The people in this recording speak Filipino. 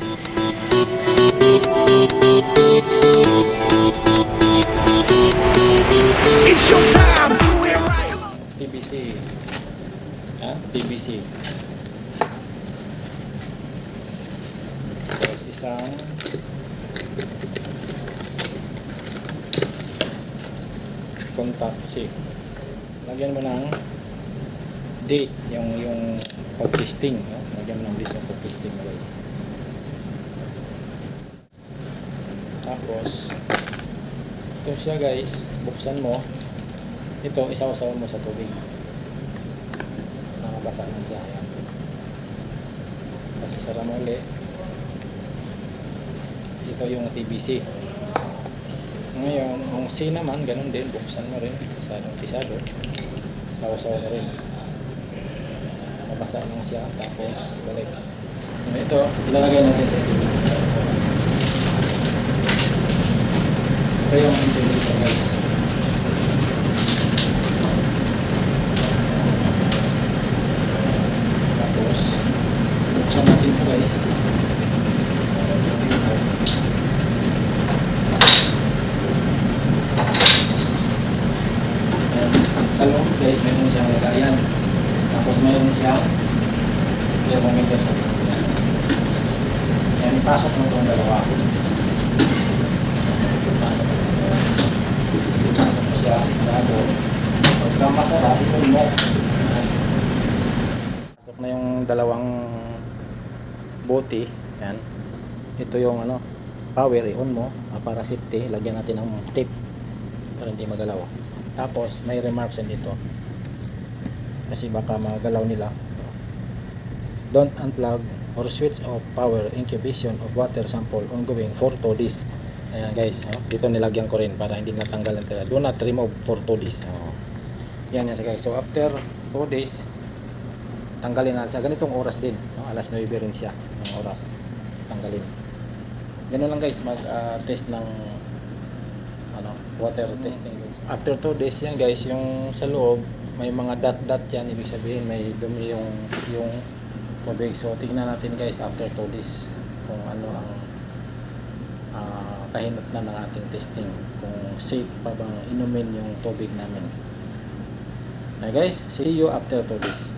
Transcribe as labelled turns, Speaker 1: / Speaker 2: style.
Speaker 1: It's your time, do it right.
Speaker 2: TBC. TBC. Tapos isang contact C. Lagyan mo ng date, yung pag-testing, no? Lagyan mo ng date yung pag-testing, guys. Tapos ito siya, guys, buksan mo ito, isaw-saw mo sa tubig, nakabasa lang siya. Ayan, tapos isara mo ulit. Ito yung TBC. Ngayon, ang C naman, ganun din, buksan mo rin sa pisado, saw-saw mo rin, mabasa lang siya, tapos balik. Ito, ilalagay natin sa ito. Ito yung indicator, guys. Tapos buksan natin ito, guys. Sa loob, guys, meron siyang lagayan. Tapos meron siyang thermometer sa loob. Yan, ipasok mo itong dalawa. Ipasok mo siya, isnado. Pagka masara, ipon mo. Pasok na yung dalawang bote. Yan. Ito yung power, i-on mo. Para safety, lagyan natin ng tape para hindi magalaw. Tapos may remarks dito kasi baka magalaw nila. Don't unplug or switch off power incubation of water sample ongoing for 2 days. Ayan, guys, dito nilagyan ko rin para hindi natanggalan talaga. Do not remove for 2 days. Yan siya, guys. So after 2 days, tanggalin natin sa ganitong oras din, alas 9 rin siya ng oras, tanggalin. Ganun lang, guys, mag test ng water testing. After 2 days yan, guys, yung sa loob may mga dot yan, ibig sabihin may dumi yung tubig. So tingnan natin, guys, after 2 days kung ano ang kahinat na ng ating testing, kung safe pa bang inumin yung tubig namin. Okay, guys, see you after 2 days.